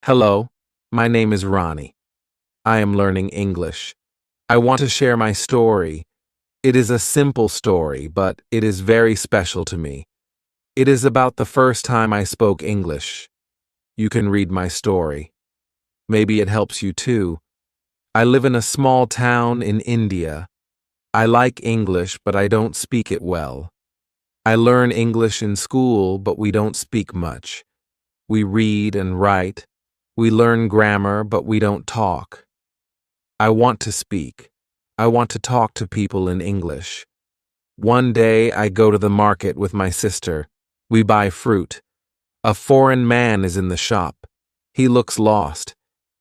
Hello, my name is Ronnie. I am learning English. I want to share my story. It is a simple story, but it is very special to me. It is about the first time I spoke English. You can read my story. Maybe it helps you too. I live in a small town in India. I like English, but I don't speak it well. I learn English in school, but we don't speak much. We read and write. We learn grammar, but we don't talk. I want to speak. I want to talk to people in English. One day I go to the market with my sister. We buy fruit. A foreign man is in the shop. He looks lost.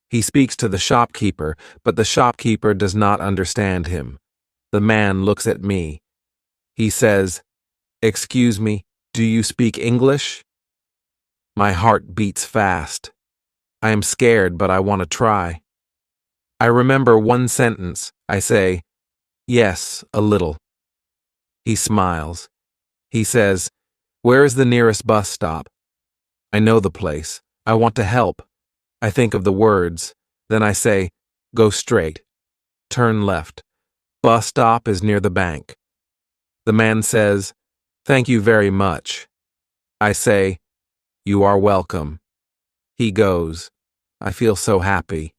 He speaks to the shopkeeper, but the shopkeeper does not understand him. The man looks at me. He says, "Excuse me, do you speak English?" My heart beats fast. I am scared, but I want to try. I remember one sentence. I say, "Yes, a little." He smiles. He says, "Where is the nearest bus stop?" I know the place. I want to help. I think of the words. Then I say, "Go straight. Turn left. Bus stop is near the bank." The man says, "Thank you very much." I say, "You are welcome." He goes. I feel so happy.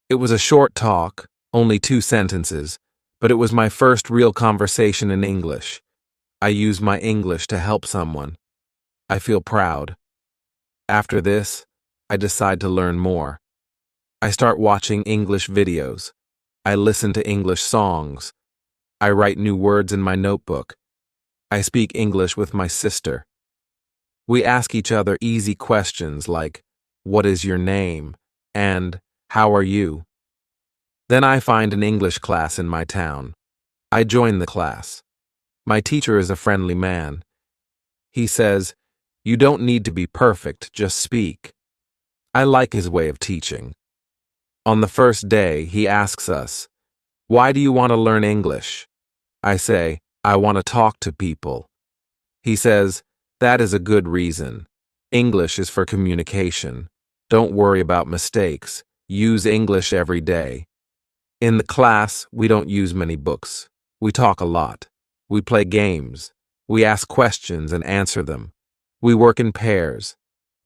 It was a short talk, only 2 sentences, but it was my first real conversation in English. I used my English to help someone. I feel proud. After this, I decide to learn more. I start watching English videos. I listen to English songs. I write new words in my notebook. I speak English with my sister. We ask each other easy questions like, "What is your name?" and "How are you?" Then I find an English class in my town. I join the class. My teacher is a friendly man. He says, "You don't need to be perfect, just speak." I like his way of teaching. On the first day, he asks us, "Why do you want to learn English?" I say, "I want to talk to people." He says, "That is a good reason. English is for communication. Don't worry about mistakes. Use English every day." In the class, we don't use many books. We talk a lot. We play games. We ask questions and answer them. We work in pairs.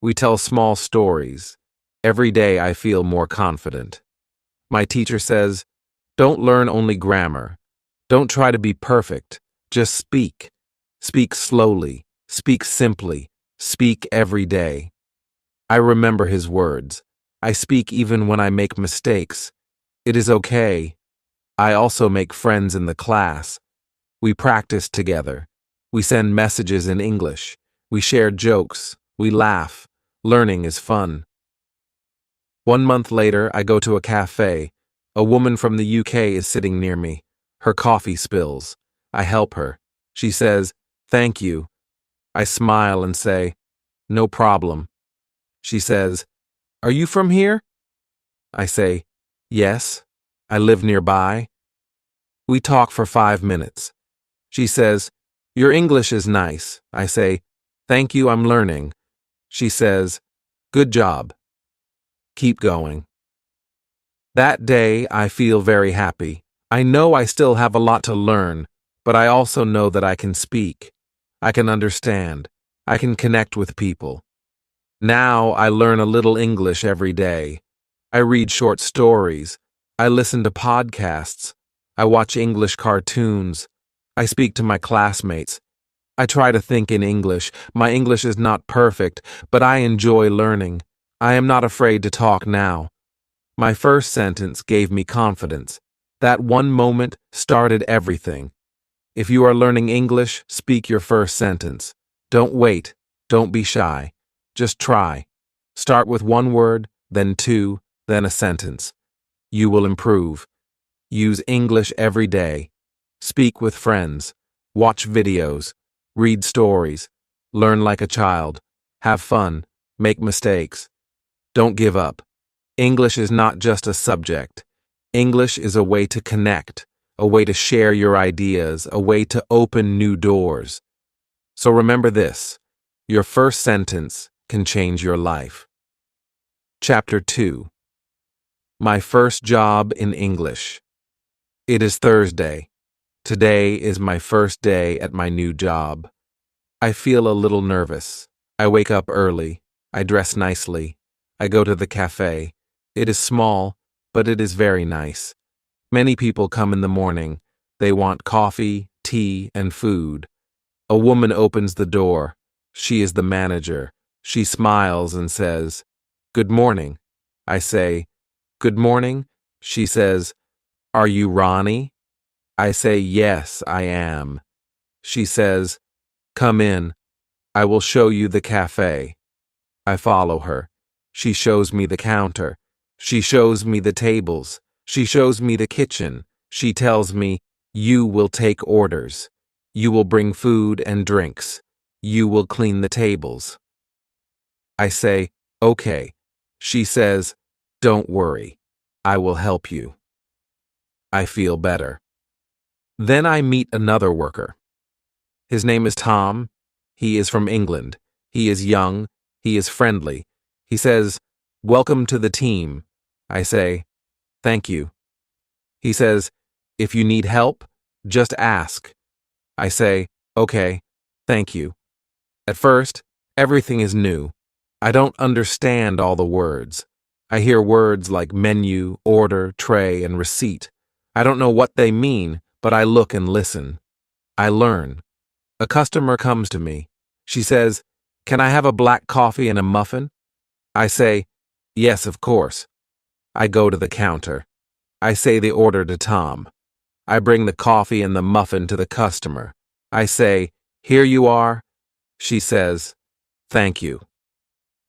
We tell small stories. Every day I feel more confident. My teacher says, "Don't learn only grammar. Don't try to be perfect. Just speak. Speak slowly. Speak simply. Speak every day." I remember his words. I speak even when I make mistakes. It is okay. I also make friends in the class. We practice together. We send messages in English. We share jokes. We laugh. Learning is fun. 1 month later, I go to a cafe. A woman from the UK is sitting near me. Her coffee spills. I help her. She says, "Thank you." I smile and say, "No problem." She says, "Are you from here?" I say, "Yes, I live nearby." We talk for 5 minutes. She says, "Your English is nice." I say, "Thank you, I'm learning." She says, "Good job. Keep going." That day, I feel very happy. I know I still have a lot to learn, but I also know that I can speak. I can understand. I can connect with people. Now I learn a little English every day. I read short stories. I listen to podcasts. I watch English cartoons. I speak to my classmates. I try to think in English. My English is not perfect, but I enjoy learning. I am not afraid to talk now. My first sentence gave me confidence. That one moment started everything. If you are learning English, speak your first sentence. Don't wait. Don't be shy. Just try. Start with 1 word, then 2, then a sentence. You will improve. Use English every day. Speak with friends. Watch videos. Read stories. Learn like a child. Have fun. Make mistakes. Don't give up. English is not just a subject. English is a way to connect, a way to share your ideas, a way to open new doors. So remember this, your first sentence can change your life. Chapter 2. My first job in English. It is Thursday. Today is my first day at my new job. I feel a little nervous. I wake up early. I dress nicely. I go to the cafe. It is small, but it is very nice. Many people come in the morning. They want coffee, tea, and food. A woman opens the door. She is the manager. She smiles and says, "Good morning." I say, "Good morning." She says, "Are you Ronnie?" I say, "Yes, I am." She says, "Come in. I will show you the cafe." I follow her. She shows me the counter. She shows me the tables. She shows me the kitchen. She tells me, "You will take orders. You will bring food and drinks. You will clean the tables." I say, "Okay." She says, "Don't worry. I will help you." I feel better. Then I meet another worker. His name is Tom. He is from England. He is young. He is friendly. He says, "Welcome to the team." I say, "Thank you." He says, "If you need help, just ask." I say, "Okay, thank you." At first, everything is new. I don't understand all the words. I hear words like menu, order, tray, and receipt. I don't know what they mean, but I look and listen. I learn. A customer comes to me. She says, "Can I have a black coffee and a muffin?" I say, "Yes, of course." I go to the counter. I say the order to Tom. I bring the coffee and the muffin to the customer. I say, "Here you are." She says, "Thank you."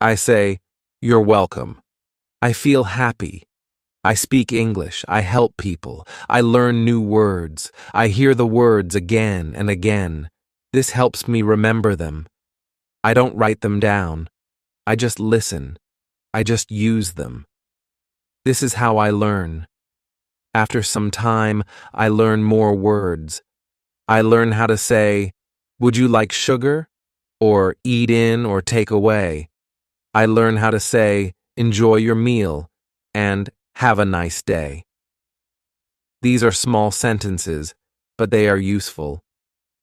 I say, "You're welcome." I feel happy. I speak English. I help people. I learn new words. I hear the words again and again. This helps me remember them. I don't write them down. I just listen. I just use them. This is how I learn. After some time, I learn more words. I learn how to say, "Would you like sugar?" or "eat in" or "take away." I learn how to say, "Enjoy your meal," and "Have a nice day." These are small sentences, but they are useful.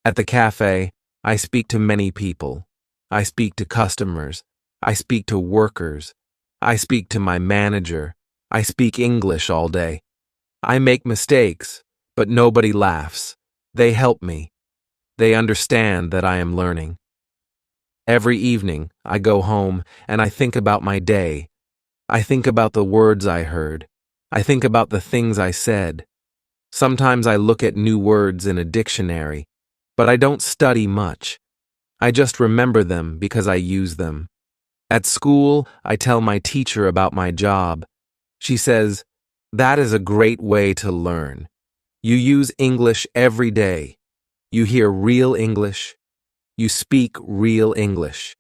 At the cafe, I speak to many people. I speak to customers. I speak to workers. I speak to my manager. I speak English all day. I make mistakes, but nobody laughs. They help me. They understand that I am learning. Every evening, I go home and I think about my day. I think about the words I heard. I think about the things I said. Sometimes I look at new words in a dictionary, but I don't study much. I just remember them because I use them. At school, I tell my teacher about my job. She says, "That is a great way to learn. You use English every day. You hear real English. You speak real English.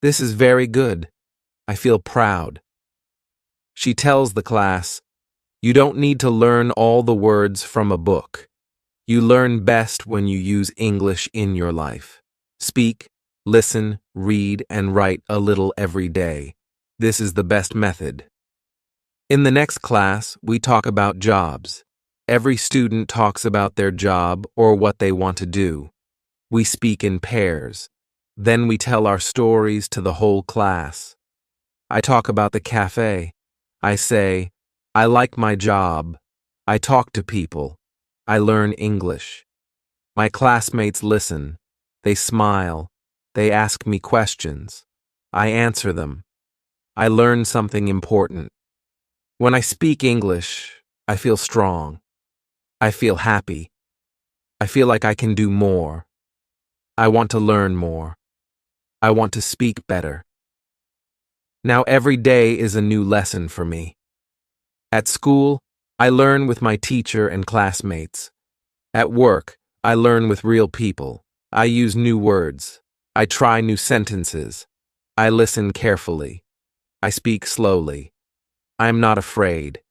This is very good. I feel proud." She tells the class, "You don't need to learn all the words from a book. You learn best when you use English in your life. Speak, listen, read, and write a little every day. This is the best method." In the next class, we talk about jobs. Every student talks about their job or what they want to do. We speak in pairs. Then we tell our stories to the whole class. I talk about the cafe. I say, "I like my job. I talk to people. I learn English." My classmates listen. They smile. They ask me questions. I answer them. I learn something important. When I speak English, I feel strong. I feel happy. I feel like I can do more. I want to learn more. I want to speak better. Now every day is a new lesson for me. At school, I learn with my teacher and classmates. At work, I learn with real people. I use new words. I try new sentences. I listen carefully. I speak slowly. I am not afraid.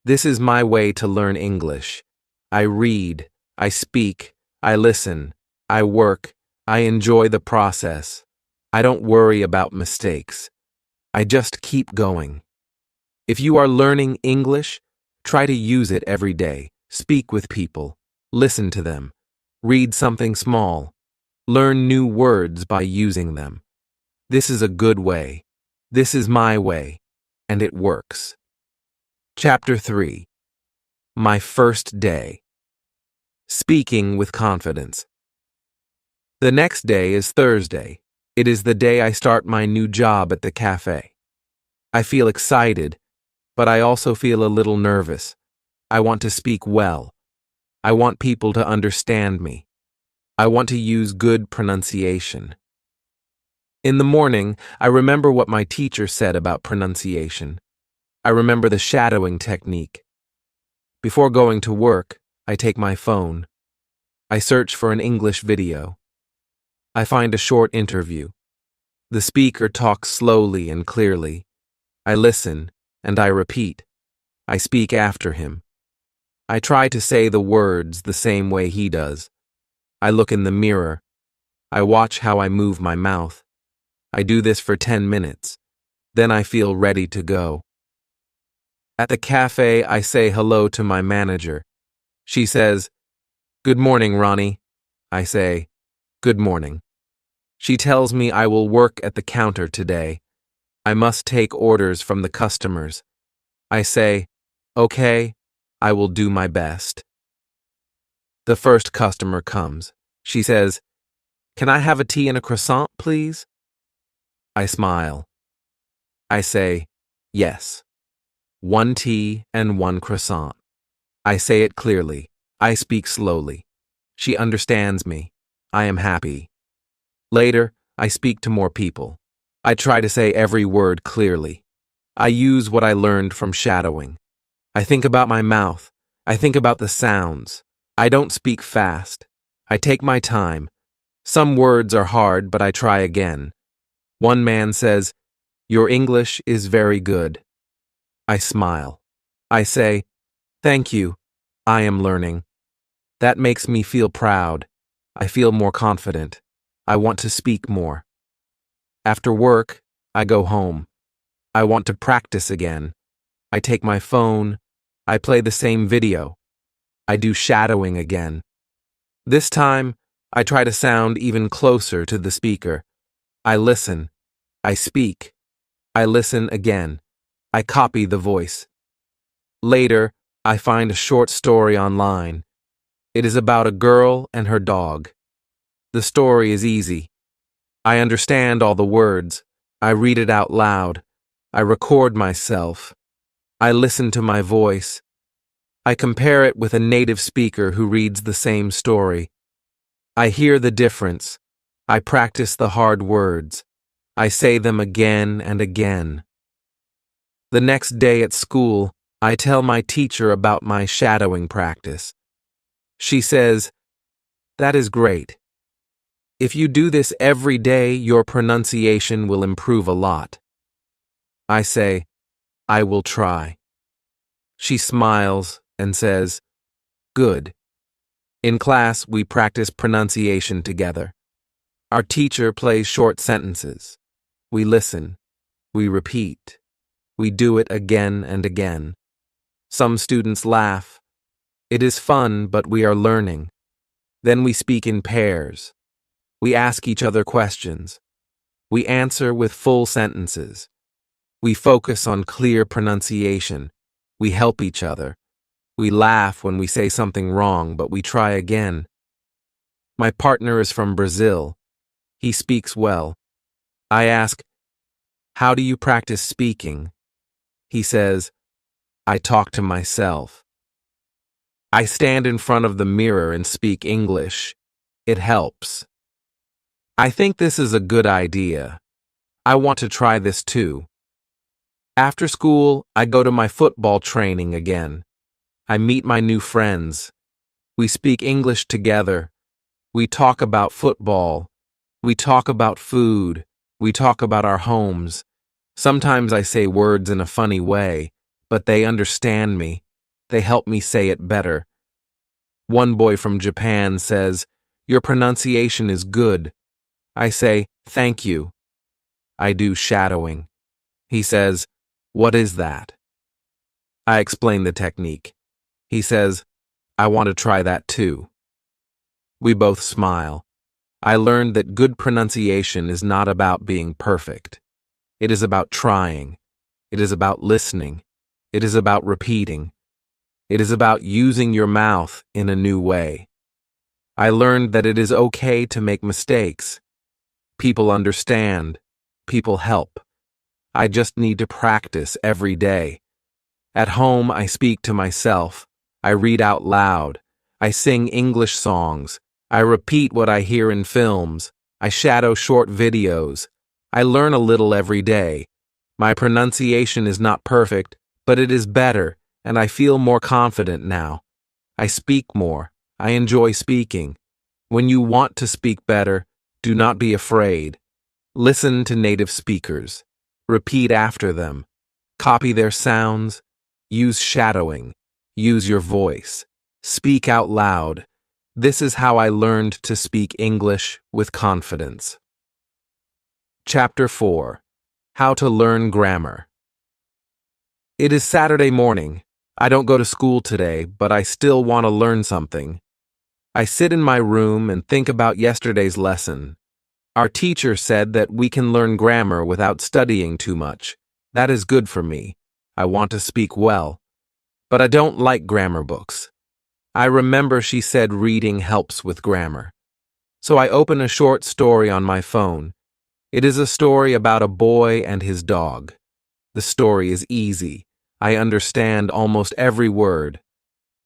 This is my way to learn English. I read. I speak. I listen. I work. I enjoy the process. I don't worry about mistakes. I just keep going. If you are learning English, try to use it every day. Speak with people. Listen to them. Read something small. Learn new words by using them. This is a good way. This is my way, and it works. Chapter 3. My first day. Speaking with confidence. The next day is Thursday. It is the day I start my new job at the cafe. I feel excited, but I also feel a little nervous. I want to speak well. I want people to understand me. I want to use good pronunciation. In the morning, I remember what my teacher said about pronunciation. I remember the shadowing technique. Before going to work, I take my phone. I search for an English video. I find a short interview. The speaker talks slowly and clearly. I listen, and I repeat. I speak after him. I try to say the words the same way he does. I look in the mirror. I watch how I move my mouth. I do this for 10 minutes. Then I feel ready to go. At the cafe, I say hello to my manager. She says, "Good morning, Ronnie." I say, "Good morning." She tells me I will work at the counter today. I must take orders from the customers. I say, "Okay, I will do my best." The first customer comes. She says, "Can I have a tea and a croissant, please?" I smile. I say, "Yes. 1 tea and 1 croissant." I say it clearly. I speak slowly. She understands me. I am happy. Later, I speak to more people. I try to say every word clearly. I use what I learned from shadowing. I think about my mouth. I think about the sounds. I don't speak fast. I take my time. Some words are hard, but I try again. One man says, "Your English is very good." I smile. I say, "Thank you. I am learning." That makes me feel proud. I feel more confident. I want to speak more. After work, I go home. I want to practice again. I take my phone. I play the same video. I do shadowing again. This time, I try to sound even closer to the speaker. I listen. I speak. I listen again. I copy the voice. Later, I find a short story online. It is about a girl and her dog. The story is easy. I understand all the words. I read it out loud. I record myself. I listen to my voice. I compare it with a native speaker who reads the same story. I hear the difference. I practice the hard words. I say them again and again. The next day at school, I tell my teacher about my shadowing practice. She says, "That is great. If you do this every day, your pronunciation will improve a lot." I say, "I will try." She smiles and says, "Good." In class, we practice pronunciation together. Our teacher plays short sentences. We listen. We repeat. We do it again and again. Some students laugh. It is fun, but we are learning. Then we speak in pairs. We ask each other questions. We answer with full sentences. We focus on clear pronunciation. We help each other. We laugh when we say something wrong, but we try again. My partner is from Brazil. He speaks well. I ask, "How do you practice speaking?" He says, "I talk to myself." I stand in front of the mirror and speak English. It helps. I think this is a good idea. I want to try this too. After school, I go to my football training again. I meet my new friends. We speak English together. We talk about football. We talk about food. We talk about our homes. Sometimes I say words in a funny way, but they understand me. They help me say it better. One boy from Japan says, "Your pronunciation is good." I say, "Thank you." I do shadowing. He says, "What is that?" I explain the technique. He says, I want to try that too. We both smile. I learned that good pronunciation is not about being perfect. It is about trying. It is about listening. It is about repeating. It is about using your mouth in a new way. I learned that it is okay to make mistakes. People understand. People help. I just need to practice every day. At home, I speak to myself. I read out loud. I sing English songs. I repeat what I hear in films. I shadow short videos. I learn a little every day. My pronunciation is not perfect, but it is better, and I feel more confident now. I speak more. I enjoy speaking. When you want to speak better, do not be afraid. Listen to native speakers. Repeat after them. Copy their sounds. Use shadowing. Use your voice. Speak out loud. This is how I learned to speak English with confidence. Chapter 4. How to Learn Grammar. It is Saturday morning. I don't go to school today, but I still want to learn something. I sit in my room and think about yesterday's lesson. Our teacher said that we can learn grammar without studying too much. That is good for me. I want to speak well. But I don't like grammar books. I remember she said reading helps with grammar. So I open a short story on my phone. It is a story about a boy and his dog. The story is easy. I understand almost every word.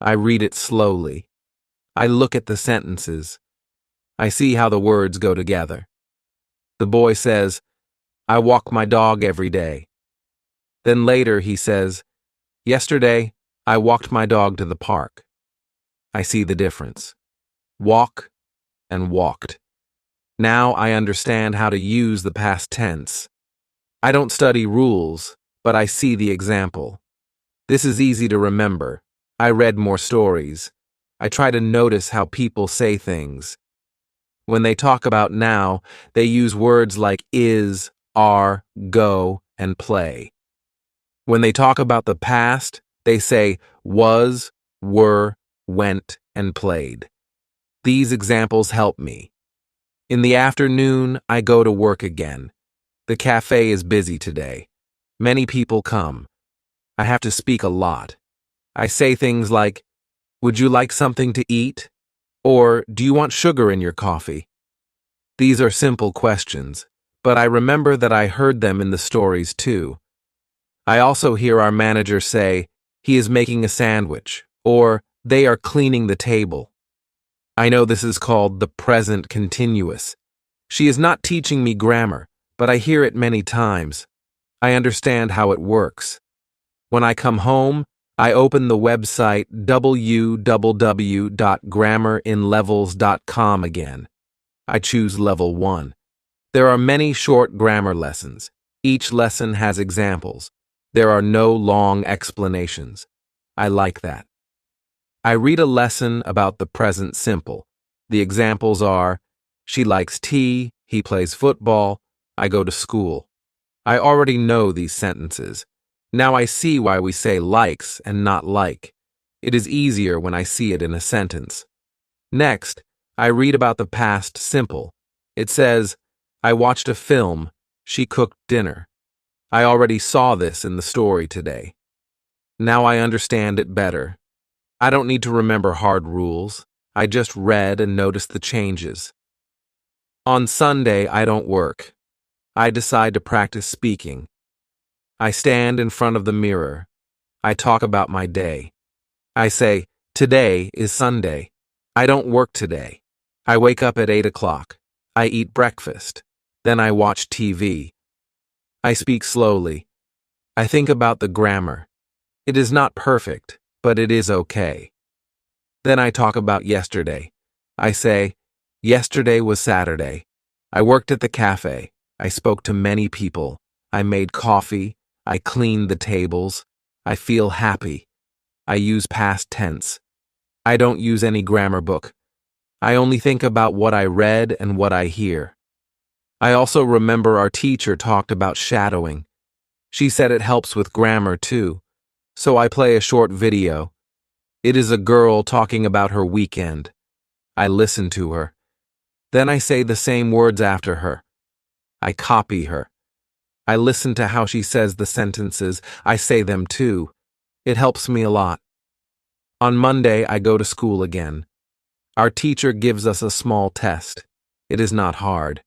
I read it slowly. I look at the sentences. I see how the words go together. The boy says, I walk my dog every day. Then later he says, yesterday I walked my dog to the park. I see the difference. Walk and walked. Now I understand how to use the past tense. I don't study rules, but I see the example. This is easy to remember. I read more stories. I try to notice how people say things. When they talk about now, they use words like is, are, go, and play. When they talk about the past, they say was, were, went, and played. These examples help me. In the afternoon, I go to work again. The cafe is busy today. Many people come. I have to speak a lot. I say things like, would you like something to eat? Or do you want sugar in your coffee? These are simple questions, but I remember that I heard them in the stories too. I also hear our manager say, he is making a sandwich, or they are cleaning the table. I know this is called the present continuous. She is not teaching me grammar, but I hear it many times. I understand how it works. When I come home, I open the website www.grammarinlevels.com again. I choose level 1. There are many short grammar lessons. Each lesson has examples. There are no long explanations. I like that. I read a lesson about the present simple. The examples are, she likes tea, he plays football, I go to school. I already know these sentences. Now I see why we say likes and not like. It is easier when I see it in a sentence. Next, I read about the past simple. It says, I watched a film, she cooked dinner. I already saw this in the story today. Now I understand it better. I don't need to remember hard rules. I just read and noticed the changes. On Sunday, I don't work. I decide to practice speaking. I stand in front of the mirror. I talk about my day. I say, today is Sunday. I don't work today. I wake up at 8 o'clock. I eat breakfast. Then I watch TV. I speak slowly. I think about the grammar. It is not perfect, but it is okay. Then I talk about yesterday. I say, yesterday was Saturday. I worked at the cafe. I spoke to many people. I made coffee. I cleaned the tables. I feel happy. I use past tense. I don't use any grammar book. I only think about what I read and what I hear. I also remember our teacher talked about shadowing. She said it helps with grammar too. So I play a short video. It is a girl talking about her weekend. I listen to her. Then I say the same words after her. I copy her. I listen to how she says the sentences. I say them too. It helps me a lot. On Monday, I go to school again. Our teacher gives us a small test. It is not hard.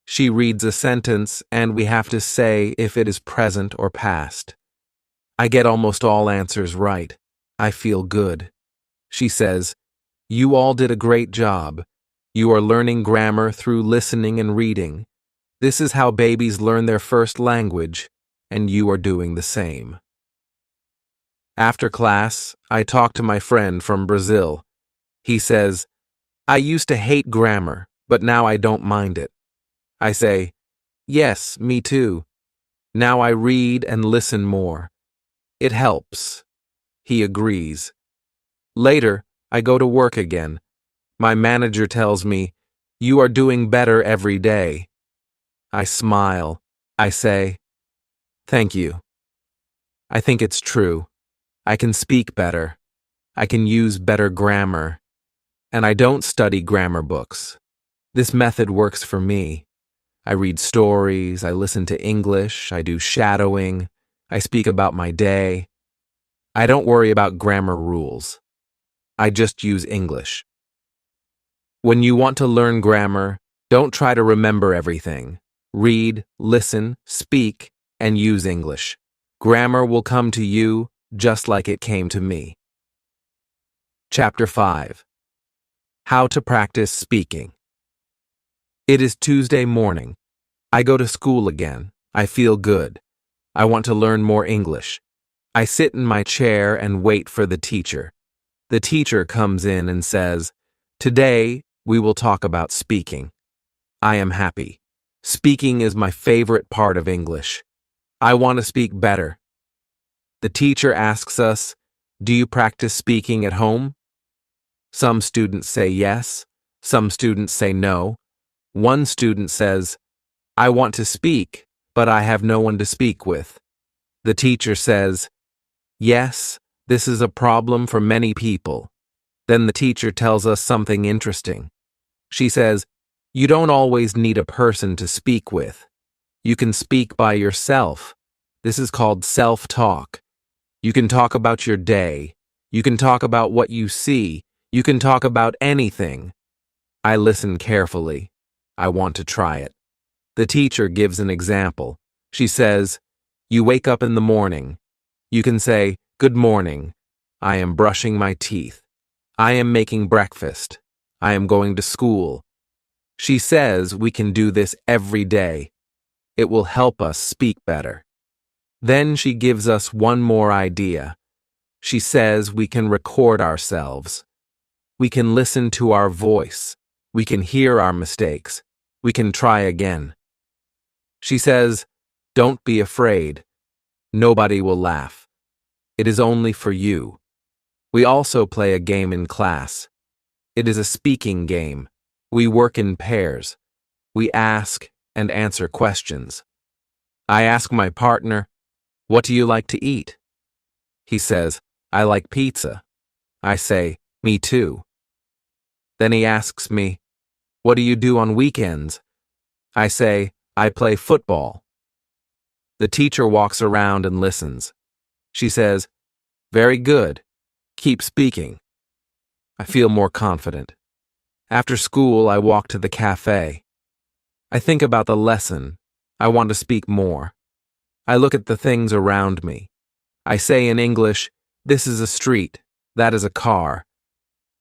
She reads a sentence and we have to say if it is present or past. I get almost all answers right. I feel good. She says, "You all did a great job. You are learning grammar through listening and reading. This is how babies learn their first language, and you are doing the same." After class, I talk to my friend from Brazil. He says, "I used to hate grammar, but now I don't mind it." I say, "Yes, me too. Now I read and listen more. It helps." He agrees. Later, I go to work again. My manager tells me, "You are doing better every day." I smile. I say, "Thank you." I think it's true. I can speak better. I can use better grammar. And I don't study grammar books. This method works for me. I read stories, I listen to English, I do shadowing, I speak about my day. I don't worry about grammar rules. I just use English. When you want to learn grammar, don't try to remember everything. Read, listen, speak, and use English. Grammar will come to you just like it came to me. Chapter 5. How to practice speaking. It is Tuesday morning. I go to school again. I feel good. I want to learn more English. I sit in my chair and wait for the teacher. The teacher comes in and says, "Today, we will talk about speaking." I am happy. Speaking is my favorite part of English. I want to speak better. The teacher asks us, "Do you practice speaking at home?" Some students say yes. Some students say no. One student says, "I want to speak, but I have no one to speak with." The teacher says, "Yes, this is a problem for many people." Then the teacher tells us something interesting. She says, "You don't always need a person to speak with. You can speak by yourself. This is called self-talk. You can talk about your day. You can talk about what you see. You can talk about anything." I listen carefully. I want to try it. The teacher gives an example. She says, "You wake up in the morning. You can say, 'Good morning. I am brushing my teeth. I am making breakfast. I am going to school.'" She says we can do this every day. It will help us speak better. Then she gives us one more idea. She says we can record ourselves. We can listen to our voice. We can hear our mistakes. We can try again. She says, "Don't be afraid. Nobody will laugh. It is only for you." We also play a game in class. It is a speaking game. We work in pairs. We ask and answer questions. I ask my partner, "What do you like to eat?" He says, "I like pizza." I say, "Me too." Then he asks me, "What do you do on weekends?" I say, "I play football." The teacher walks around and listens. She says, "Very good. Keep speaking." I feel more confident. After school, I walk to the cafe. I think about the lesson. I want to speak more. I look at the things around me. I say in English, "This is a street. That is a car."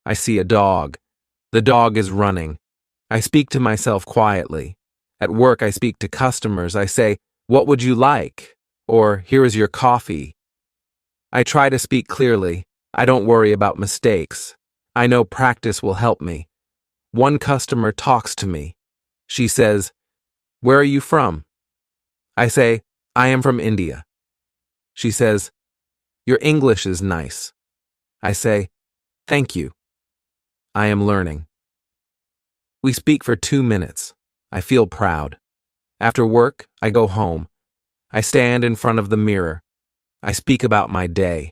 I see a dog. The dog is running. I speak to myself quietly. At work, I speak to customers. I say, "What would you like?" Or, "Here is your coffee." I try to speak clearly. I don't worry about mistakes. I know practice will help me. One customer talks to me. She says, "Where are you from?" I say, "I am from India." She says, "Your English is nice." I say, "Thank you. I am learning." We speak for 2 minutes. I feel proud. After work, I go home. I stand in front of the mirror. I speak about my day.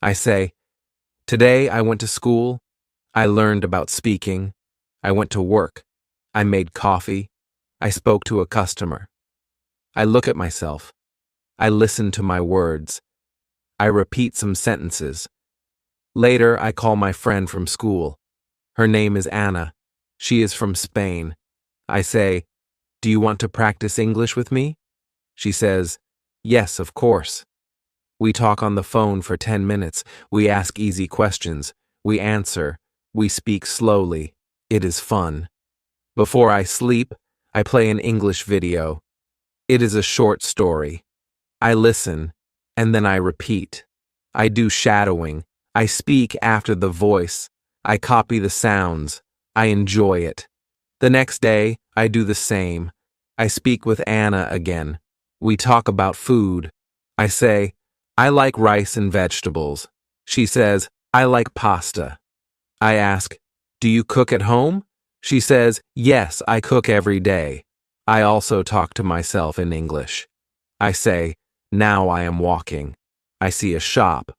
I say, today I went to school. I learned about speaking. I went to work. I made coffee. I spoke to a customer. I look at myself. I listen to my words. I repeat some sentences. Later, I call my friend from school. Her name is Anna. She is from Spain. I say, do you want to practice English with me? She says, yes, of course. We talk on the phone for 10 minutes. We ask easy questions. We answer. We speak slowly. It is fun. Before I sleep, I play an English video. It is a short story. I listen, and then I repeat. I do shadowing. I speak after the voice. I copy the sounds. I enjoy it. The next day, I do the same. I speak with Anna again. We talk about food. I say, I like rice and vegetables. She says, I like pasta. I ask, do you cook at home? She says, yes, I cook every day. I also talk to myself in English. I say, now I am walking. I see a shop.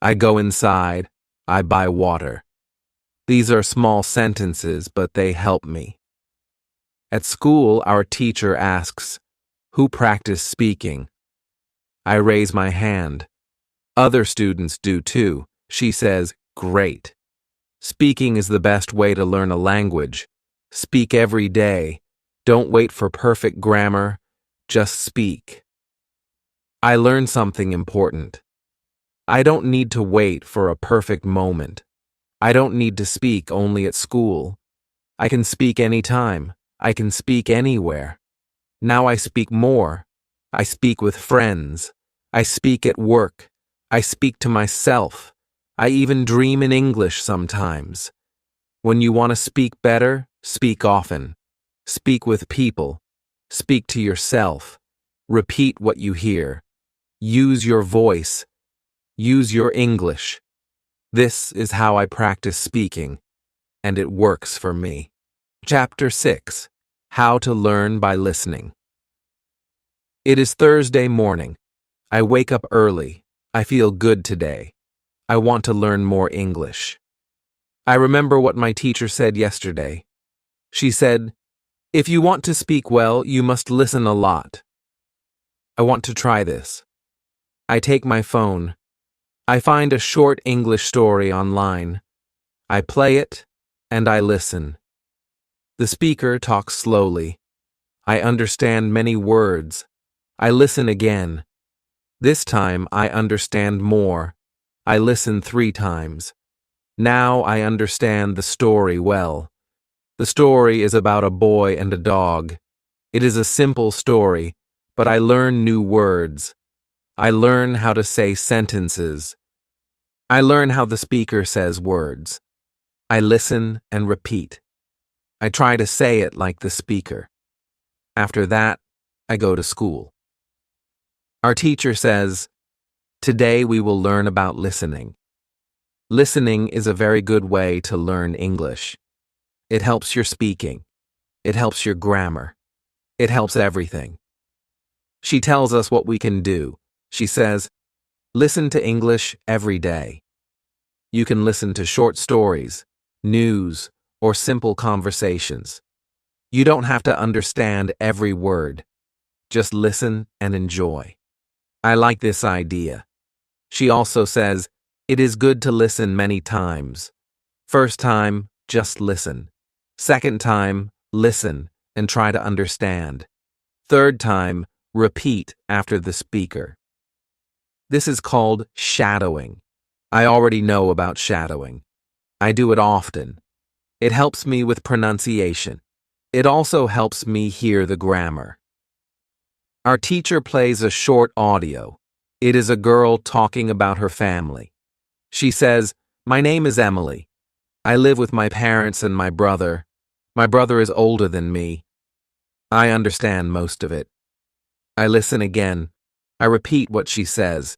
I go inside. I buy water. These are small sentences, but they help me. At school, our teacher asks, who practiced speaking? I raise my hand. Other students do too. She says, great. Speaking is the best way to learn a language. Speak every day. Don't wait for perfect grammar. Just speak. I learned something important. I don't need to wait for a perfect moment. I don't need to speak only at school. I can speak anytime. I can speak anywhere. Now I speak more. I speak with friends. I speak at work. I speak to myself. I even dream in English sometimes. When you want to speak better, speak often. Speak with people. Speak to yourself. Repeat what you hear. Use your voice. Use your English. This is how I practice speaking, and it works for me. Chapter 6. How to Learn by Listening. It is Thursday morning. I wake up early. I feel good today. I want to learn more English. I remember what my teacher said yesterday. She said, if you want to speak well, you must listen a lot. I want to try this. I take my phone. I find a short English story online. I play it, and I listen. The speaker talks slowly. I understand many words. I listen again. This time I understand more. I listen 3 times. Now I understand the story well. The story is about a boy and a dog. It is a simple story, but I learn new words. I learn how to say sentences. I learn how the speaker says words. I listen and repeat. I try to say it like the speaker. After that, I go to school. Our teacher says, today we will learn about listening. Listening is a very good way to learn English. It helps your speaking. It helps your grammar. It helps everything. She tells us what we can do. She says, listen to English every day. You can listen to short stories, news, or simple conversations. You don't have to understand every word. Just listen and enjoy. I like this idea. She also says, it is good to listen many times. First time, just listen. Second time, listen and try to understand. Third time, repeat after the speaker. This is called shadowing. I already know about shadowing. I do it often. It helps me with pronunciation. It also helps me hear the grammar. Our teacher plays a short audio. It is a girl talking about her family. She says, my name is Emily. I live with my parents and my brother. My brother is older than me. I understand most of it. I listen again. I repeat what she says.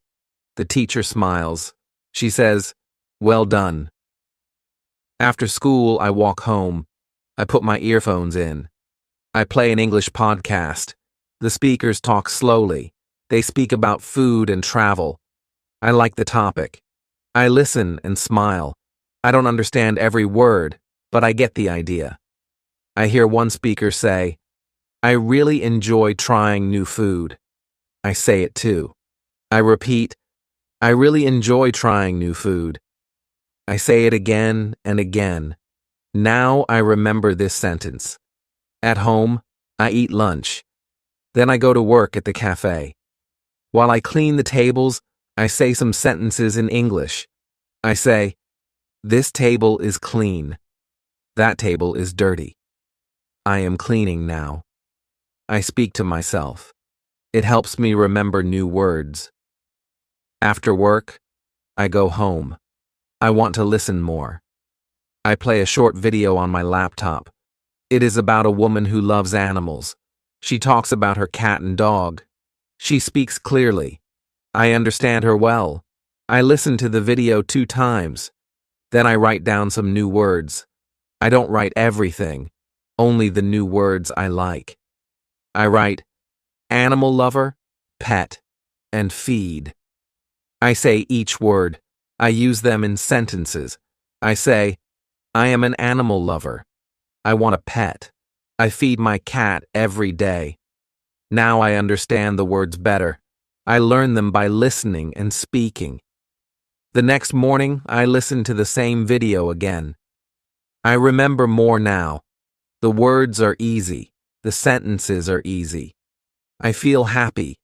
The teacher smiles. She says, well done. After school, I walk home. I put my earphones in. I play an English podcast. The speakers talk slowly. They speak about food and travel. I like the topic. I listen and smile. I don't understand every word, but I get the idea. I hear one speaker say, I really enjoy trying new food. I say it too. I repeat, I really enjoy trying new food. I say it again and again. Now I remember this sentence. At home, I eat lunch. Then I go to work at the cafe. While I clean the tables, I say some sentences in English. I say, this table is clean. That table is dirty. I am cleaning now. I speak to myself. It helps me remember new words. After work, I go home. I want to listen more. I play a short video on my laptop. It is about a woman who loves animals. She talks about her cat and dog. She speaks clearly. I understand her well. I listen to the video 2 times. Then I write down some new words. I don't write everything, only the new words I like. I write animal lover, pet, and feed. I say each word. I use them in sentences. I say, I am an animal lover. I want a pet. I feed my cat every day. Now I understand the words better. I learn them by listening and speaking. The next morning, I listen to the same video again. I remember more now. The words are easy. The sentences are easy. I feel happy.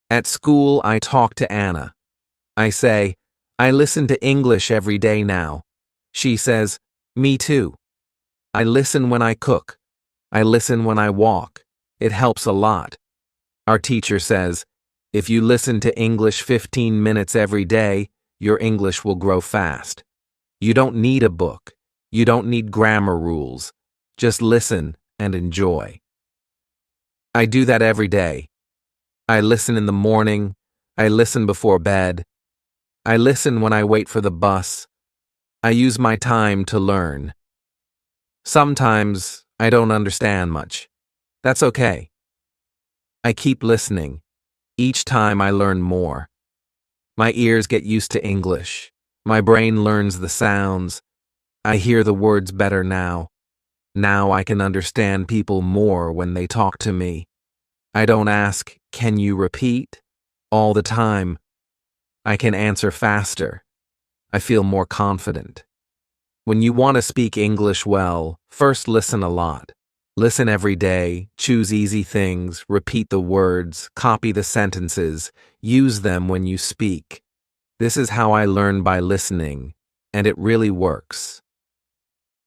At school, I talk to Anna. I say, I listen to English every day now. She says, me too. I listen when I cook. I listen when I walk. It helps a lot. Our teacher says, if you listen to English 15 minutes every day, your English will grow fast. You don't need a book. You don't need grammar rules. Just listen and enjoy. I do that every day. I listen in the morning. I listen before bed. I listen when I wait for the bus. I use my time to learn. Sometimes I don't understand much. That's okay. I keep listening. Each time I learn more. My ears get used to English. My brain learns the sounds. I hear the words better now. Now I can understand people more when they talk to me. I don't ask, can you repeat? All the time. I can answer faster. I feel more confident. When you want to speak English well, first listen a lot. Listen every day, choose easy things, repeat the words, copy the sentences, use them when you speak. This is how I learn by listening, and it really works.